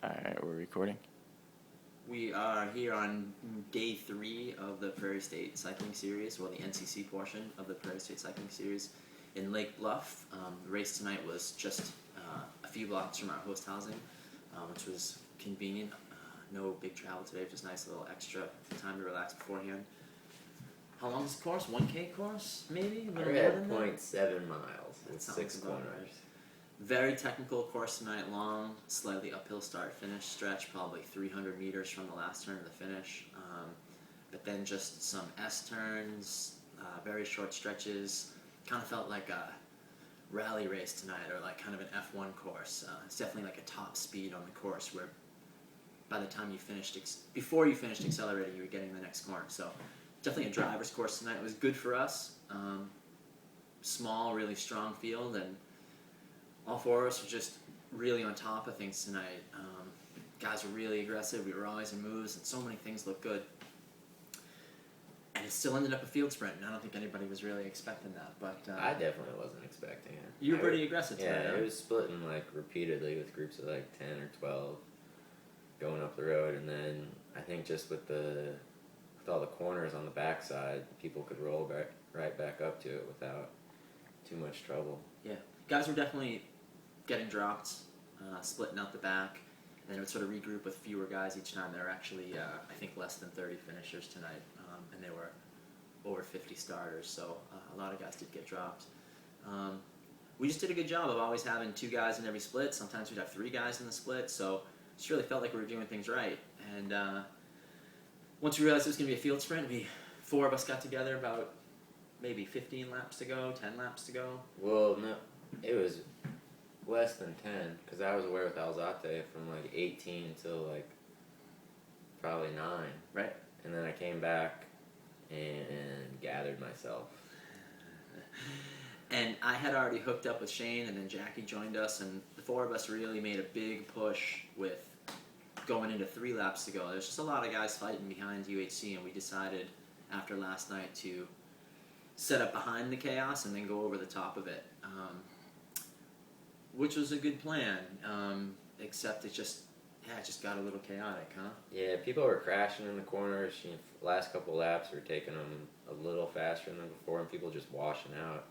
Alright, we're recording. We are here on day 3 of the Prairie State Cycling Series, well, the NCC portion of the Prairie State Cycling Series in Lake Bluff. The race tonight was just a few blocks from our host housing, which was convenient. No big travel today, just nice little extra time to relax beforehand. How long is the course? 1K course, maybe? I read 0.7 miles with 6 corners. Right. Very technical course tonight, long, slightly uphill start-finish stretch, probably 300 meters from the last turn to the finish. But then just some S-turns, very short stretches. Kind of felt like a rally race tonight, or like kind of an F1 course. It's definitely like a top speed on the course where by the time you finished, before you finished accelerating, you were getting the next corner. So definitely a driver's course tonight. It was good for us. Small, really strong field, and all 4 of us were just really on top of things tonight. Guys were really aggressive. We were always in moves, and so many things looked good. And it still ended up a field sprint, and I don't think anybody was really expecting that. But I definitely wasn't expecting it. You were pretty aggressive tonight. Yeah, it was splitting like repeatedly with groups of like 10 or 12 going up the road, and then I think just with all the corners on the backside, people could roll right back up to it without too much trouble. Yeah, guys were definitely getting dropped, splitting out the back, and then it would sort of regroup with fewer guys each time. There were actually, I think, less than 30 finishers tonight, and there were over 50 starters, so a lot of guys did get dropped. We just did a good job of always having 2 guys in every split. Sometimes we'd have 3 guys in the split, so it just really felt like we were doing things right. And once we realized it was going to be a field sprint, 4 of us got together about maybe 15 laps to go, 10 laps to go. Well, no, it was less than 10, because I was aware with Alzate from like 18 until like probably 9. Right. And then I came back and gathered myself. And I had already hooked up with Shane, and then Jackie joined us, and the 4 of us really made a big push with going into 3 laps to go. There's just a lot of guys fighting behind UHC, and we decided after last night to set up behind the chaos and then go over the top of it, which was a good plan, except it just got a little chaotic, huh? Yeah, people were crashing in the corners. Last couple of laps were taking them a little faster than before, and people just washing out.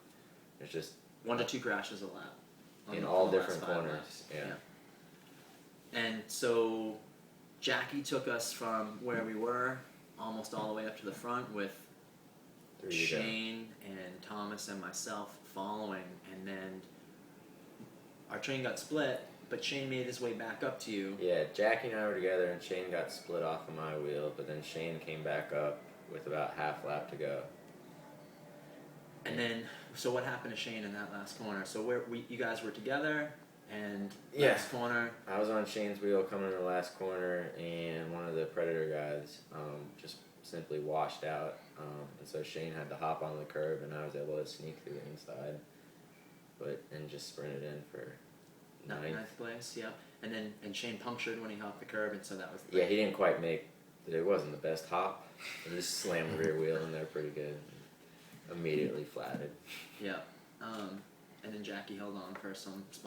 There's just 1 to 2 crashes a lap in all different corners. Yeah. And so Jackie took us from where we were almost all the way up to the front with Shane and Thomas and myself following, and then our train got split, but Shane made his way back up to you. Yeah, Jackie and I were together, and Shane got split off of my wheel, but then Shane came back up with about half lap to go. And then, so what happened to Shane in that last corner? So you guys were together, and last corner. I was on Shane's wheel coming in the last corner, and one of the Predator guys just simply washed out. And so Shane had to hop on the curb, and I was able to sneak through the inside, and just sprinted in for ninth place. Yeah. And Shane punctured when he hopped the curb, and so that was. Yeah, he didn't quite make. It wasn't the best hop. He just slammed the rear wheel in there pretty good. Immediately flatted. Yeah. And then Jackie held on for some spot.